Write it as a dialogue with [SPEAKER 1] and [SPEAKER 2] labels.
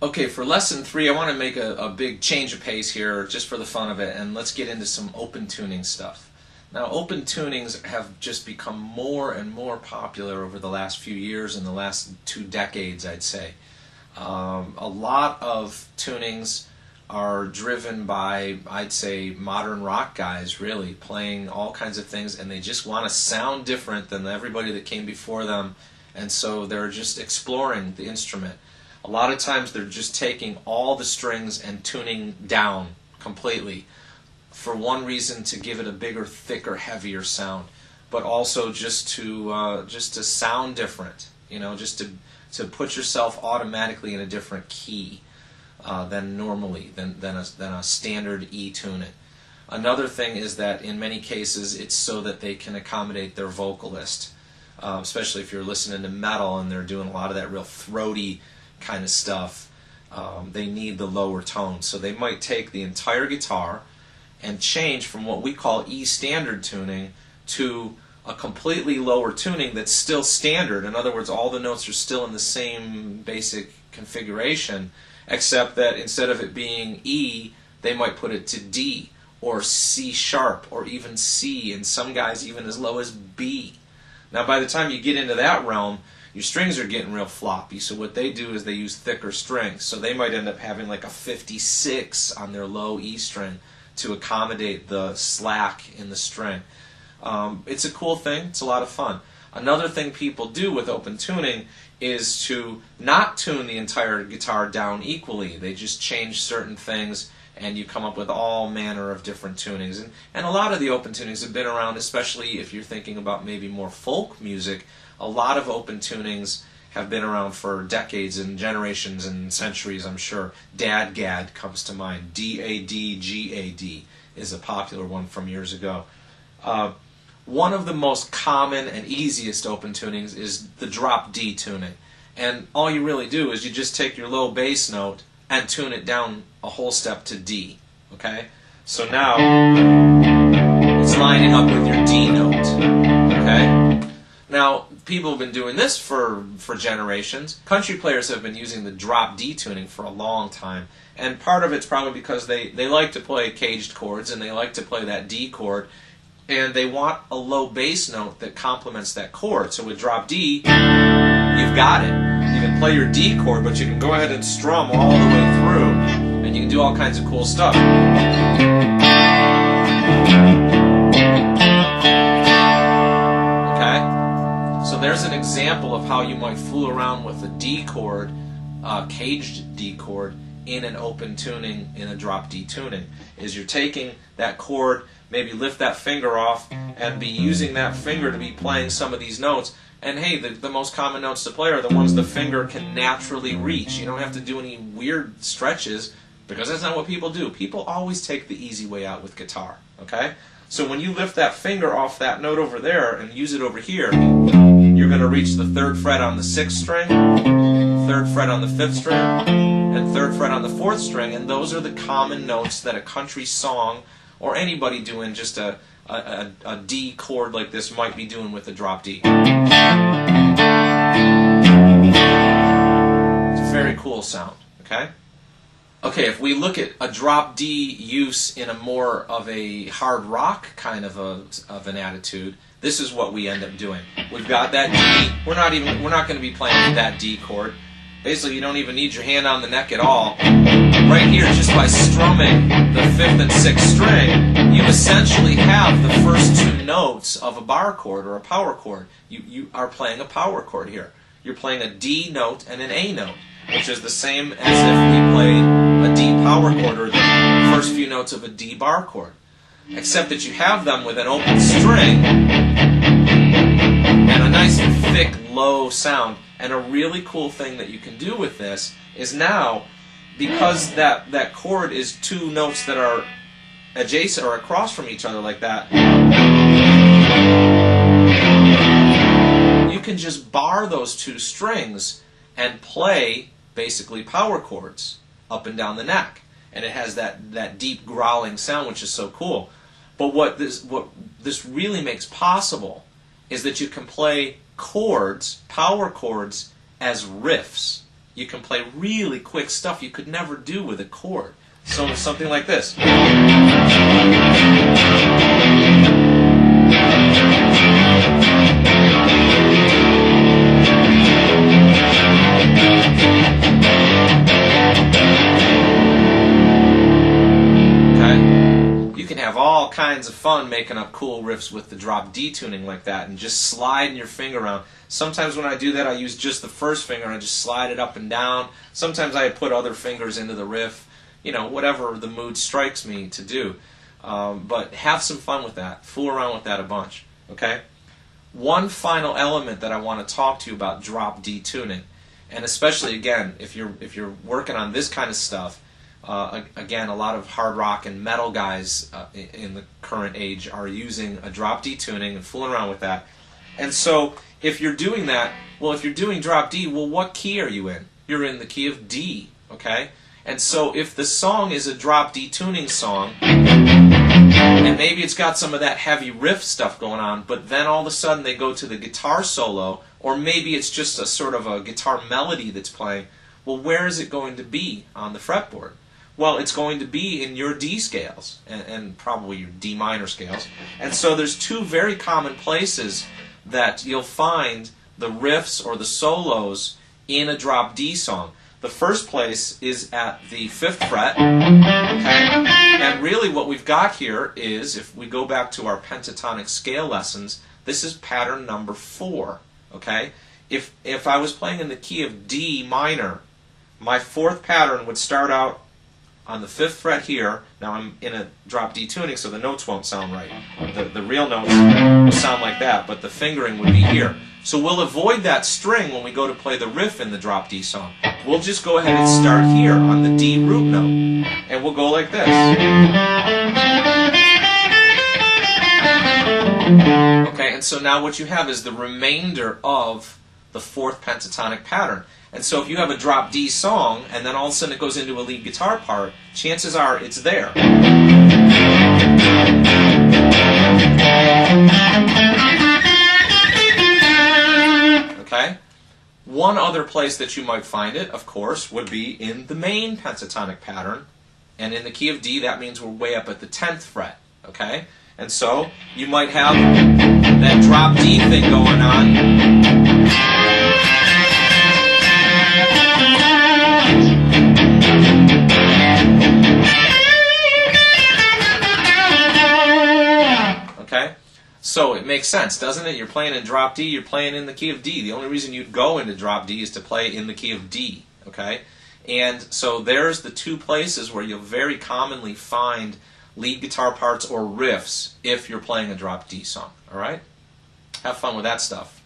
[SPEAKER 1] Okay, for lesson 3, I want to make a big change of pace here just for the fun of it, and let's get into some open tuning stuff. Now, open tunings have just become more and more popular over the last few years, in the last 2 decades, I'd say. A lot of tunings are driven by, I'd say, modern rock guys, really, playing all kinds of things, and they just want to sound different than everybody that came before them, and so they're just exploring the instrument. A lot of times they're just taking all the strings and tuning down completely for one reason, to give it a bigger, thicker, heavier sound, but also just to sound different, just to put yourself automatically in a different key than normally, than a standard E tuning. Another thing is that in many cases it's so that they can accommodate their vocalist, especially if you're listening to metal and they're doing a lot of that real throaty kind of stuff. They need the lower tone, so they might take the entire guitar and change from what we call E standard tuning to a completely lower tuning that's still standard. In other words, all the notes are still in the same basic configuration, except that instead of it being E, they might put it to D or C sharp or even C, and some guys even as low as B. Now by the time you get into that realm, your strings are getting real floppy, so what they do is they use thicker strings. So they might end up having like a 56 on their low E string to accommodate the slack in the string. It's a cool thing. It's a lot of fun. Another thing people do with open tuning is to not tune the entire guitar down equally. They just change certain things, and you come up with all manner of different tunings. And a lot of the open tunings have been around, especially if you're thinking about maybe more folk music. A lot of open tunings have been around for decades and generations and centuries, I'm sure. DADGAD comes to mind. D-A-D-G-A-D is a popular one from years ago. One of the most common and easiest open tunings is the drop D tuning. And all you really do is you just take your low bass note and tune it down a whole step to D. Okay? So now it's lining up with your D note. Okay? Now, people have been doing this for generations. Country players have been using the drop D tuning for a long time. And part of it's probably because they like to play caged chords, and they like to play that D chord, and they want a low bass note that complements that chord. So with drop D, you've got it. You can play your D chord, but you can go ahead and strum all the way through, and you can do all kinds of cool stuff. So there's an example of how you might fool around with a D chord, caged D chord, in an open tuning, in a drop D tuning. Is you're taking that chord, maybe lift that finger off, and be using that finger to be playing some of these notes. And hey, the most common notes to play are the ones the finger can naturally reach. You don't have to do any weird stretches, because that's not what people do. People always take the easy way out with guitar, okay? So when you lift that finger off that note over there and use it over here, you're going to reach the 3rd fret on the 6th string, 3rd fret on the 5th string, and 3rd fret on the 4th string, and those are the common notes that a country song or anybody doing just a D chord like this might be doing with a drop D. It's a very cool sound, okay? Okay, if we look at a drop D use in a more of a hard rock kind of an attitude, this is what we end up doing. We've got that D. We're not going to be playing that D chord. Basically, you don't even need your hand on the neck at all. Right here, just by strumming the 5th and 6th string, you essentially have the first 2 notes of a bar chord or a power chord. You are playing a power chord here. You're playing a D note and an A note, which is the same as if we played a D power chord or the first few notes of a D bar chord, except that you have them with an open string and a nice thick low sound. And a really cool thing that you can do with this is now, because that chord is 2 notes that are adjacent or across from each other like that, you can just bar those 2 strings and play basically power chords up and down the neck, and it has that deep growling sound, which is so cool. But what this really makes possible is that you can play chords, power chords, as riffs. you can play really quick stuff you could never do with a chord. So something like this. Have all kinds of fun making up cool riffs with the drop D tuning like that and just sliding your finger around. Sometimes when I do that I use just the first finger and I just slide it up and down. Sometimes I put other fingers into the riff, you know, whatever the mood strikes me to do. But have some fun with that. Fool around with that a bunch. Okay? One final element that I want to talk to you about drop D tuning, and especially again if you're working on this kind of stuff. Again, a lot of hard rock and metal guys in the current age are using a drop D tuning and fooling around with that. And so, if you're doing that, well, if you're doing drop D, well, what key are you in? You're in the key of D, okay? And so, if the song is a drop D tuning song, and maybe it's got some of that heavy riff stuff going on, but then all of a sudden they go to the guitar solo, or maybe it's just a sort of a guitar melody that's playing, well, where is it going to be on the fretboard? Well, it's going to be in your D scales, and probably your D minor scales. And so there's two very common places that you'll find the riffs or the solos in a drop D song. The first place is at the 5th fret, okay? And really what we've got here is, if we go back to our pentatonic scale lessons, this is pattern number 4, okay? If I was playing in the key of D minor, my 4th pattern would start out on the 5th fret here. Now I'm in a drop D tuning, so the notes won't sound right. The real notes will sound like that, but the fingering would be here. So we'll avoid that string when we go to play the riff in the drop D song. We'll just go ahead and start here on the D root note, and we'll go like this. Okay, and so now what you have is the remainder of the 4th pentatonic pattern. And so if you have a drop D song, and then all of a sudden it goes into a lead guitar part, chances are it's there. Okay? One other place that you might find it, of course, would be in the main pentatonic pattern. And in the key of D, that means we're way up at the 10th fret. Okay? And so you might have that drop D thing going on. Okay? So it makes sense, doesn't it? You're playing in drop D, you're playing in the key of D. The only reason you'd go into drop D is to play in the key of D. Okay? And so there's the two places where you'll very commonly find lead guitar parts or riffs if you're playing a drop D song. Alright? Have fun with that stuff.